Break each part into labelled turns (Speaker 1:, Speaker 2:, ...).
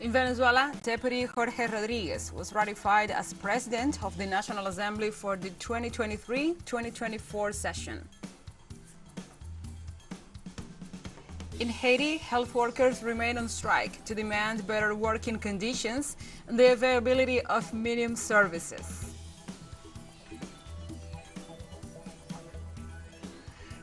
Speaker 1: In Venezuela, Deputy Jorge Rodriguez was ratified as President of the National Assembly for the 2023-2024 session. In Haiti, health workers remain on strike to demand better working conditions and the availability of minimum services.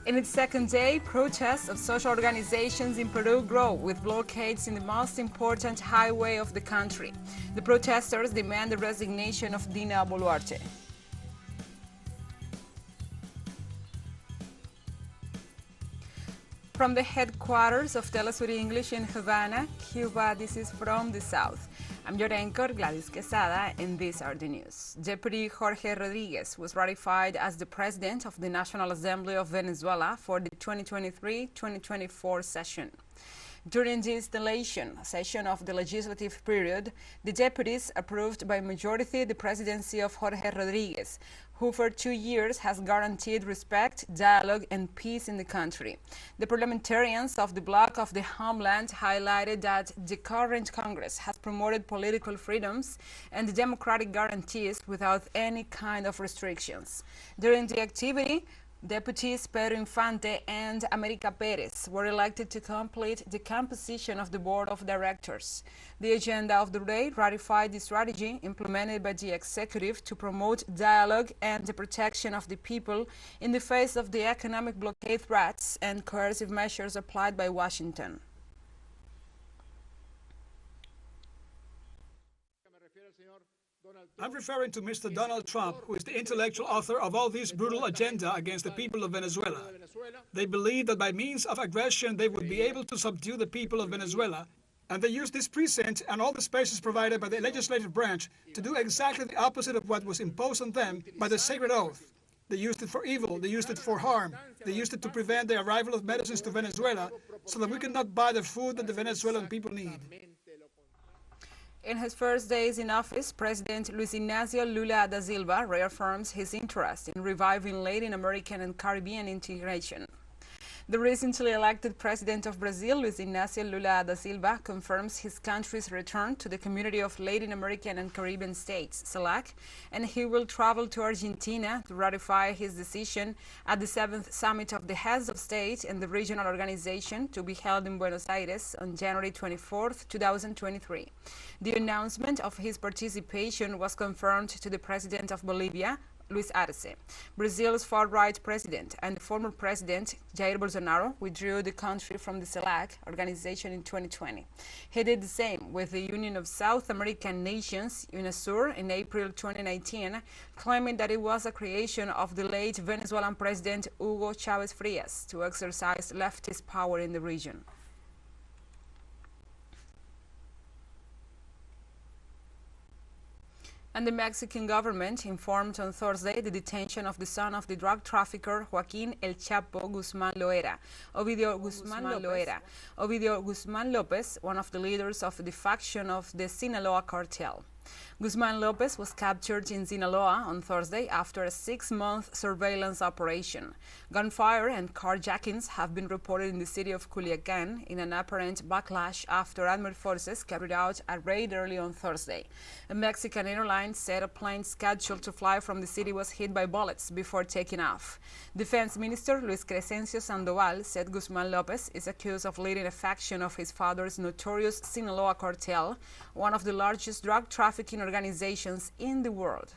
Speaker 1: In its second day, protests of social organizations in Peru grow, with blockades in the most important highway of the country. The protesters demand the resignation of Dina Boluarte. From the headquarters of teleSUR English in Havana, Cuba, this is From the South. I'm your anchor, Gladys Quesada, and these are the news. Deputy Jorge Rodriguez was ratified as the President of the National Assembly of Venezuela for the 2023-2024 session. During the installation session of the legislative period, the deputies approved by majority the presidency of Jorge Rodriguez, who for 2 years has guaranteed respect, dialogue, and peace in the country. The parliamentarians of the bloc of the homeland highlighted that the current Congress has promoted political freedoms and democratic guarantees without any kind of restrictions. During the activity, Deputies Pedro Infante and America Perez were elected to complete the composition of the Board of Directors. The agenda of the day ratified the strategy implemented by the executive to promote dialogue and the protection of the people in the face of the economic blockade threats and coercive measures applied by Washington.
Speaker 2: I'm referring to Mr. Donald Trump, who is the intellectual author of all this brutal agenda against the people of Venezuela. They believe that by means of aggression they would be able to subdue the people of Venezuela, and they use this precinct and all the spaces provided by the legislative branch to do exactly the opposite of what was imposed on them by the sacred oath. They used it for evil, they used it for harm, they used it to prevent the arrival of medicines to Venezuela so that we could not buy the food that the Venezuelan people need.
Speaker 1: In his first days in office, President Luis Ignacio Lula da Silva reaffirms his interest in reviving Latin American and Caribbean integration. The recently elected President of Brazil, Luis Ignacio Lula da Silva, confirms his country's return to the Community of Latin American and Caribbean States, CELAC, and he will travel to Argentina to ratify his decision at the 7th Summit of the Heads of State and the Regional Organization to be held in Buenos Aires on January 24, 2023. The announcement of his participation was confirmed to the President of Bolivia, Luis Arce. Brazil's far-right president and the former president, Jair Bolsonaro, withdrew the country from the CELAC organization in 2020. He did the same with the Union of South American Nations, UNASUR, in April 2019, claiming that it was a creation of the late Venezuelan president Hugo Chavez Frias to exercise leftist power in the region. And the Mexican government informed on Thursday the detention of the son of the drug trafficker Joaquín El Chapo Guzmán Loera, Ovidio Guzmán López, one of the leaders of the faction of the Sinaloa cartel. Guzmán López was captured in Sinaloa on Thursday after a 6-month surveillance operation. Gunfire and carjackings have been reported in the city of Culiacán in an apparent backlash after armed forces carried out a raid early on Thursday. A Mexican airline said a plane scheduled to fly from the city was hit by bullets before taking off. Defense Minister Luis Crescencio Sandoval said Guzmán López is accused of leading a faction of his father's notorious Sinaloa cartel, one of the largest drug trafficking organizations in the world.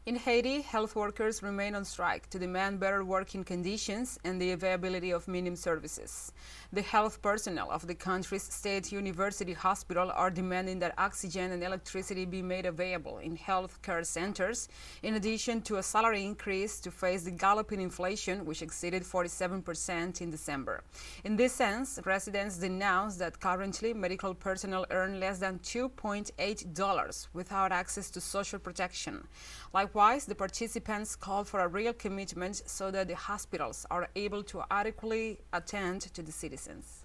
Speaker 1: In Haiti, health workers remain on strike to demand better working conditions and the availability of minimum services. The health personnel of the country's state university hospital are demanding that oxygen and electricity be made available in health care centers, in addition to a salary increase to face the galloping inflation, which exceeded 47% in December. In this sense, residents denounce that currently medical personnel earn less than $2.8 without access to social protection. Likewise, the participants called for a real commitment so that the hospitals are able to adequately attend to the citizens.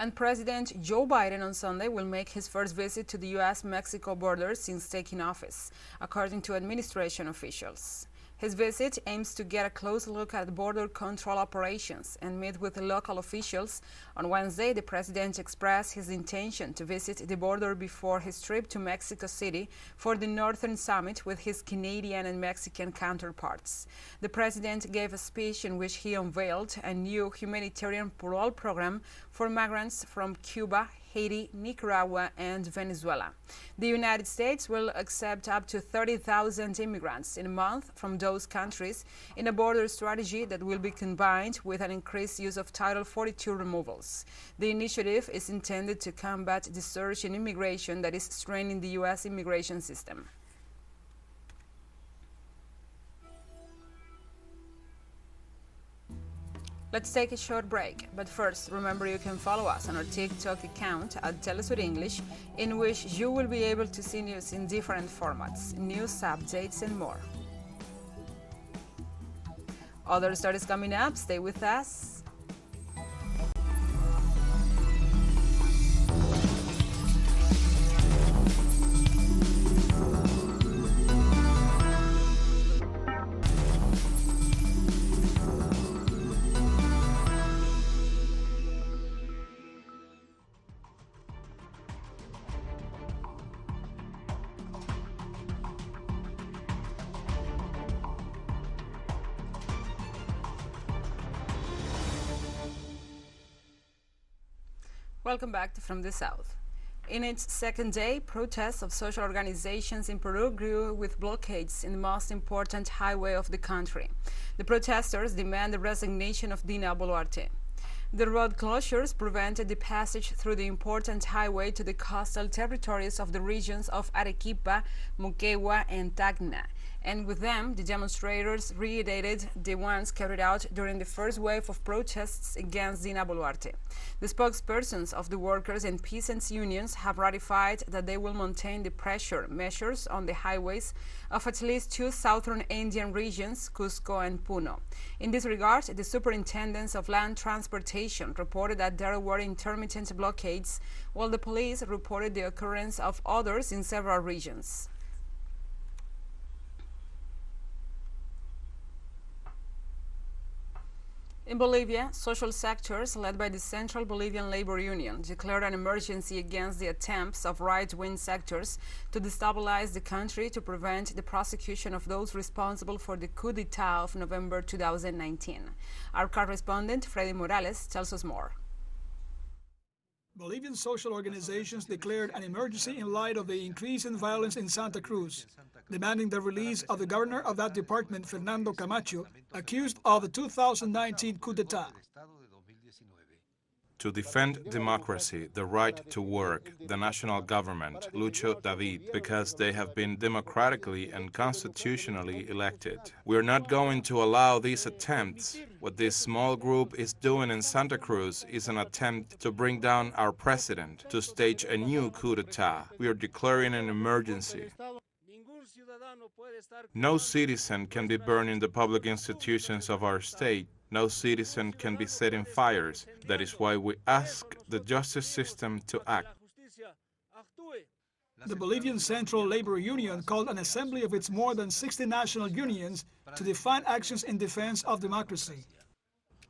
Speaker 1: And President Joe Biden on Sunday will make his first visit to the U.S.-Mexico border since taking office, according to administration officials. His visit aims to get a close look at border control operations and meet with local officials. On Wednesday, the president expressed his intention to visit the border before his trip to Mexico City for the Northern Summit with his Canadian and Mexican counterparts. The president gave a speech in which he unveiled a new humanitarian parole program for migrants from Cuba, Haiti, Nicaragua, and Venezuela. The United States will accept up to 30,000 immigrants in a month from those countries in a border strategy that will be combined with an increased use of Title 42 removals. The initiative is intended to combat the surge in immigration that is straining the U.S. immigration system. Let's take a short break, but first, remember you can follow us on our TikTok account at teleSUR English, in which you will be able to see news in different formats, news updates, and more. Other stories coming up, stay with us. Welcome back to From the South. In its second day, protests of social organizations in Peru grew with blockades in the most important highway of the country. The protesters demand the resignation of Dina Boluarte. The road closures prevented the passage through the important highway to the coastal territories of the regions of Arequipa, Moquegua, and Tacna. And with them, the demonstrators reiterated the ones carried out during the first wave of protests against Dina Boluarte. The spokespersons of the workers and peasants unions have ratified that they will maintain the pressure measures on the highways of at least two southern Andean regions, Cusco and Puno. In this regard, the superintendents of land transportation reported that there were intermittent blockades, while the police reported the occurrence of others in several regions. In Bolivia, social sectors led by the Central Bolivian Labor Union declared an emergency against the attempts of right-wing sectors to destabilize the country to prevent the prosecution of those responsible for the coup d'etat of November 2019. Our correspondent, Freddy Morales, tells us more.
Speaker 2: Bolivian social organizations declared an emergency in light of the increase in violence in Santa Cruz, demanding the release of the governor of that department, Fernando Camacho, accused of the 2019 coup d'etat.
Speaker 3: To defend democracy, the right to work, the national government, Lucho David, because they have been democratically and constitutionally elected. We're not going to allow these attempts. What this small group is doing in Santa Cruz is an attempt to bring down our president, to stage a new coup d'etat. We are declaring an emergency. No citizen can be burning the public institutions of our state. No citizen can be setting fires. That is why we ask the justice system to act.
Speaker 2: The Bolivian Central Labor Union called an assembly of its more than 60 national unions to define actions in defense of democracy.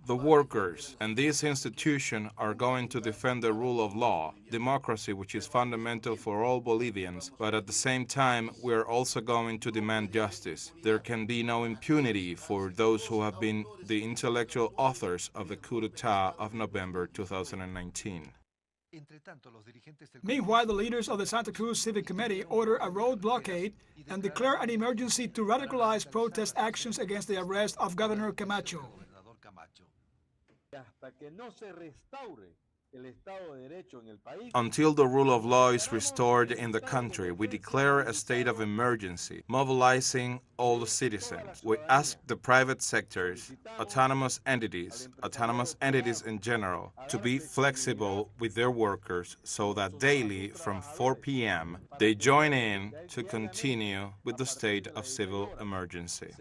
Speaker 3: The workers and this institution are going to defend the rule of law, democracy, which is fundamental for all Bolivians, but at the same time, we are also going to demand justice. There can be no impunity for those who have been the intellectual authors of the coup d'etat of November 2019.
Speaker 2: Meanwhile, the leaders of the Santa Cruz Civic Committee order a road blockade and declare an emergency to radicalize protest actions against the arrest of Governor Camacho.
Speaker 3: Until the rule of law is restored in the country, we declare a state of emergency, mobilizing all the citizens. We ask the private sectors, autonomous entities in general, to be flexible with their workers so that daily from 4 p.m. they join in to continue with the state of civil emergency.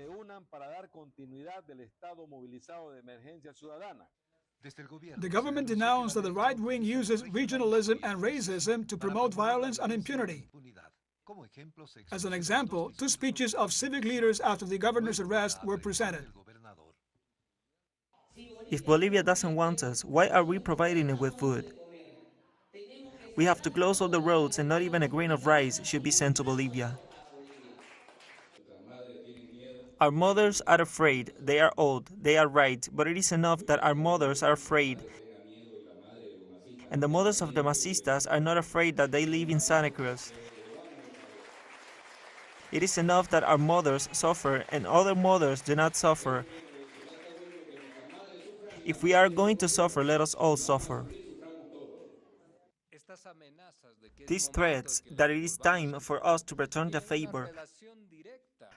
Speaker 2: The government denounced that the right wing uses regionalism and racism to promote violence and impunity. As an example, two speeches of civic leaders after the governor's arrest were presented.
Speaker 4: If Bolivia doesn't want us, why are we providing it with food? We have to close all the roads and not even a grain of rice should be sent to Bolivia. Our mothers are afraid, they are old, they are right, but it is enough that our mothers are afraid. And the mothers of the Masistas are not afraid that they live in Santa Cruz. It is enough that our mothers suffer and other mothers do not suffer. If we are going to suffer, let us all suffer. These threats that it is time for us to return the favor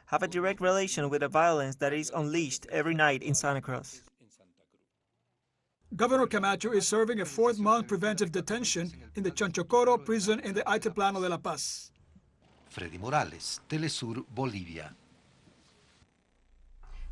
Speaker 4: have a direct relation with the violence that is unleashed every night in Santa Cruz.
Speaker 2: Governor Camacho is serving a 4th-month preventive detention in the Chonchocoro prison in the Altiplano de La Paz.
Speaker 5: Freddy Morales, teleSUR, Bolivia.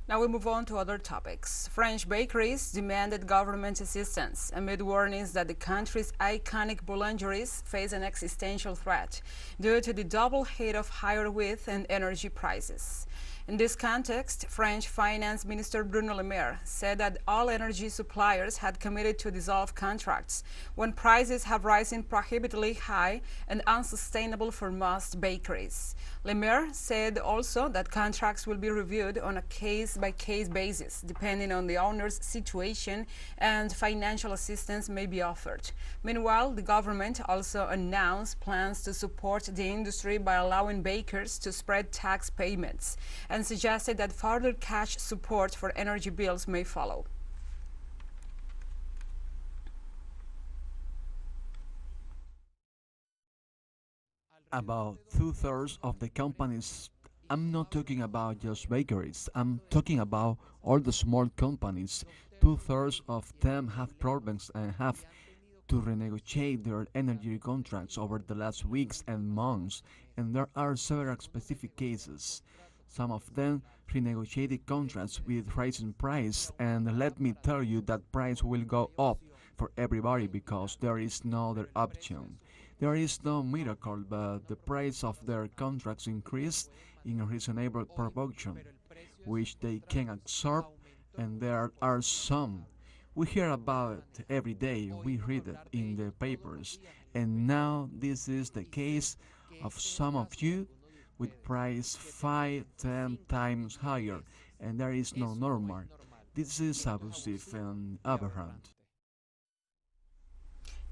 Speaker 1: Now we move on to other topics. French bakeries demanded government assistance amid warnings that the country's iconic boulangeries face an existential threat due to the double hit of higher wheat and energy prices. In this context, French Finance Minister Bruno Le Maire said that all energy suppliers had committed to dissolve contracts when prices have risen prohibitively high and unsustainable for most bakeries. Le Maire said also that contracts will be reviewed on a case-by-case basis, depending on the owner's situation, and financial assistance may be offered. Meanwhile, the government also announced plans to support the industry by allowing bakers to spread tax payments, and suggested that further cash support for energy bills may follow.
Speaker 6: About 2/3 of the companies, I'm not talking about just bakeries, I'm talking about all the small companies. 2/3 of them have problems and have to renegotiate their energy contracts over the last weeks and months, and there are several specific cases. Some of them renegotiated contracts with rising price, and let me tell you that price will go up for everybody because there is no other option. There is no miracle, but the price of their contracts increased in a reasonable proportion, which they can absorb, and there are some. We hear about it every day, we read it in the papers, and now this is the case of some of you with price 5-10 times higher, and there is no normal. This is abusive and aberrant.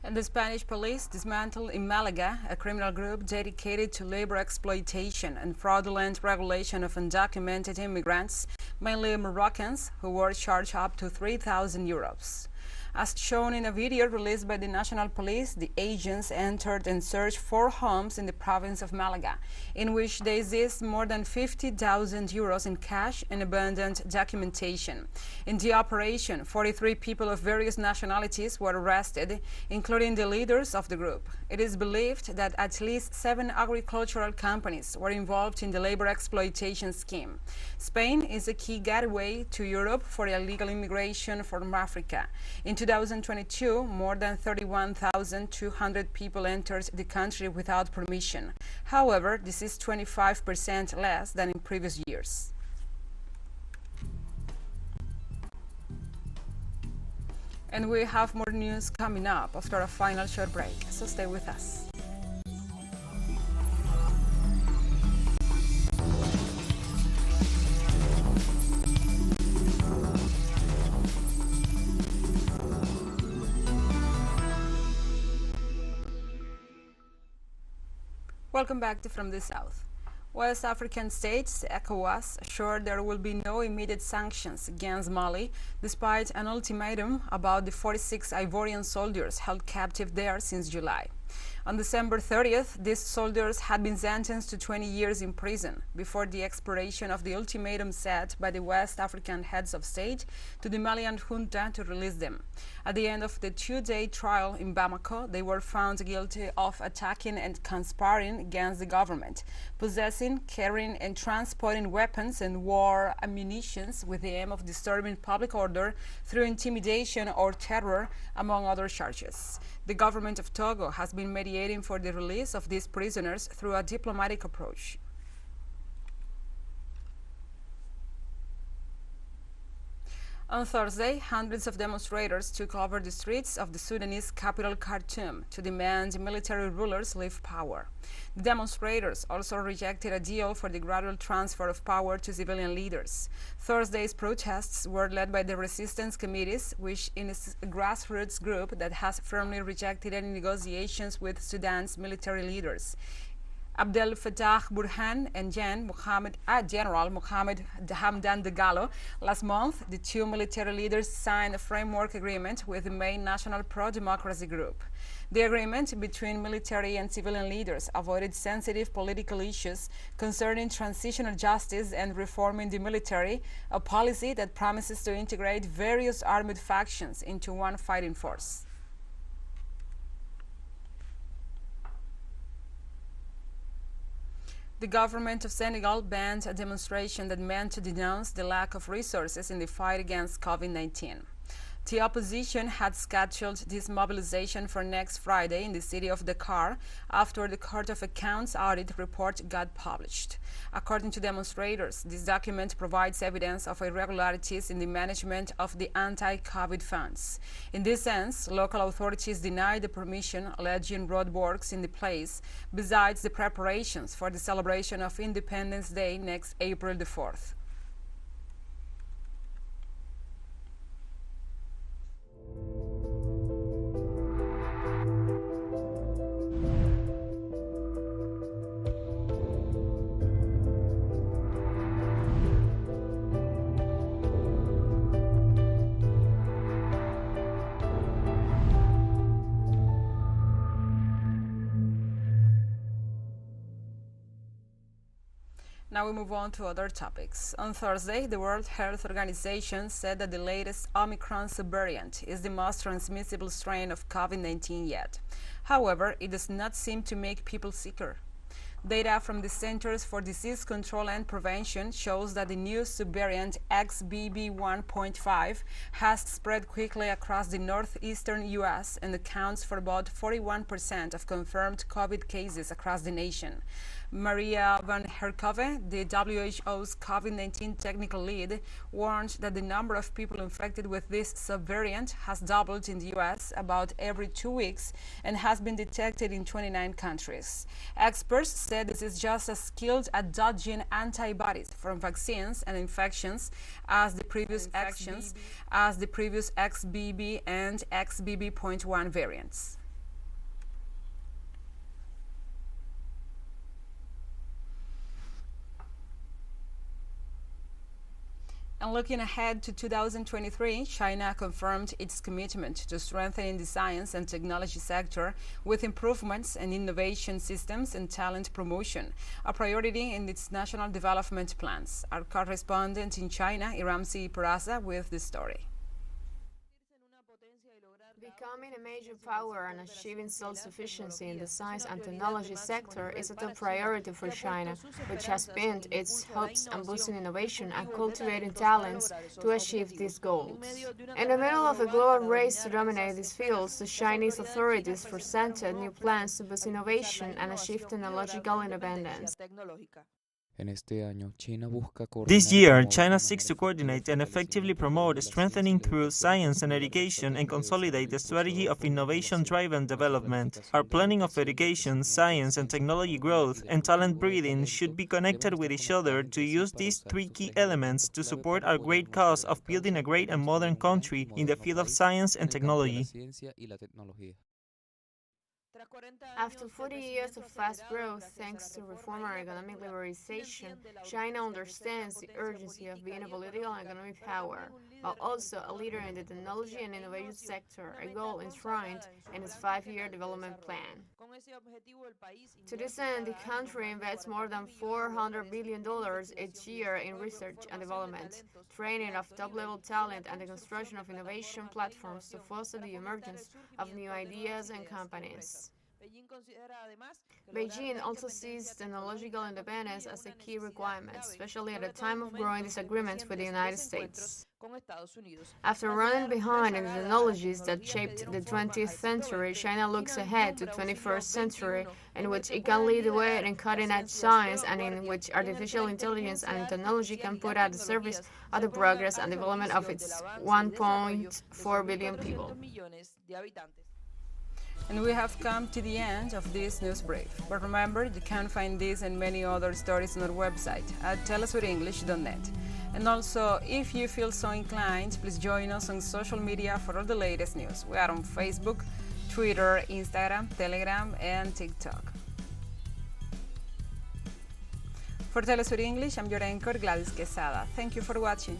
Speaker 1: And the Spanish police dismantled in Malaga a criminal group dedicated to labor exploitation and fraudulent regulation of undocumented immigrants, mainly Moroccans, who were charged up to 3,000 euros. As shown in a video released by the National Police, the agents entered and searched 4 homes in the province of Malaga, in which they seized more than 50,000 euros in cash and abundant documentation. In the operation, 43 people of various nationalities were arrested, including the leaders of the group. It is believed that at least 7 agricultural companies were involved in the labor exploitation scheme. Spain is a key gateway to Europe for illegal immigration from Africa. In 2022, more than 31,200 people entered the country without permission. However, this is 25% less than in previous years. And we have more news coming up after a final short break, so stay with us. Welcome back to From the South. West African states, ECOWAS, assured there will be no immediate sanctions against Mali, despite an ultimatum about the 46 Ivorian soldiers held captive there since July. On December 30th, these soldiers had been sentenced to 20 years in prison before the expiration of the ultimatum set by the West African heads of state to the Malian junta to release them. At the end of the two-day trial in Bamako, they were found guilty of attacking and conspiring against the government, possessing, carrying, and transporting weapons and war ammunition with the aim of disturbing public order through intimidation or terror, among other charges. The government of Togo has been mediating for the release of these prisoners through a diplomatic approach. On Thursday, hundreds of demonstrators took over the streets of the Sudanese capital Khartoum to demand military rulers leave power. The demonstrators also rejected a deal for the gradual transfer of power to civilian leaders. Thursday's protests were led by the resistance committees, which is a grassroots group that has firmly rejected any negotiations with Sudan's military leaders. Abdel Fattah Burhan and General Mohammed Hamdan Dagalo. Last month, the two military leaders signed a framework agreement with the main National Pro-Democracy Group. The agreement between military and civilian leaders avoided sensitive political issues concerning transitional justice and reforming the military, a policy that promises to integrate various armed factions into one fighting force. The government of Senegal banned a demonstration that meant to denounce the lack of resources in the fight against COVID-19. The opposition had scheduled this mobilization for next Friday in the city of Dakar after the Court of Accounts audit report got published. According to demonstrators, this document provides evidence of irregularities in the management of the anti-COVID funds. In this sense, local authorities denied the permission, alleging roadworks in the place, besides the preparations for the celebration of Independence Day next April the 4th. Now we move on to other topics. On Thursday, the World Health Organization said that the latest Omicron subvariant is the most transmissible strain of COVID-19 yet. However, it does not seem to make people sicker. Data from the Centers for Disease Control and Prevention shows that the new subvariant XBB.1.5 has spread quickly across the northeastern U.S. and accounts for about 41% of confirmed COVID cases across the nation. Maria van Herkove, the WHO's COVID-19 technical lead, warned that the number of people infected with this subvariant has doubled in the U.S. about every 2 weeks and has been detected in 29 countries. Experts said this is just as skilled at dodging antibodies from vaccines and infections as the previous XBB and XBB.1 variants. And looking ahead to 2023, China confirmed its commitment to strengthening the science and technology sector with improvements in innovation systems and talent promotion, a priority in its national development plans. Our correspondent in China, Iramsi Peraza, with the story.
Speaker 7: Becoming a major power and achieving self-sufficiency in the science and technology sector is a top priority for China, which has pinned its hopes on boosting innovation and cultivating talents to achieve these goals. In the middle of a global race to dominate these fields, the Chinese authorities presented new plans to boost innovation and achieve technological independence.
Speaker 4: This year, China seeks to coordinate and effectively promote strengthening through science and education and consolidate the strategy of innovation-driven development. Our planning of education, science and technology growth, and talent breeding should be connected with each other to use these three key elements to support our great cause of building a great and modern country in the field of science and technology.
Speaker 7: After 40 years of fast growth, thanks to reform and economic liberalization, China understands the urgency of being a political and economic power, but also a leader in the technology and innovation sector, a goal enshrined in its 5-year development plan. To this end, the country invests more than $400 billion each year in research and development, training of top-level talent, and the construction of innovation platforms to foster the emergence of new ideas and companies. Beijing also sees technological independence as a key requirement, especially at a time of growing disagreements with the United States. After running behind in the technologies that shaped the 20th century, China looks ahead to the 21st century, in which it can lead the way in cutting-edge science and in which artificial intelligence and technology can put at the service of the progress and development of its 1.4 billion people.
Speaker 1: And we have come to the end of this news brief. But remember, you can find this and many other stories on our website at telesurenglish.net. And also, if you feel so inclined, please join us on social media for all the latest news. We are on Facebook, Twitter, Instagram, Telegram, and TikTok. For TeleSUR English, I'm your anchor, Gladys Quesada. Thank you for watching.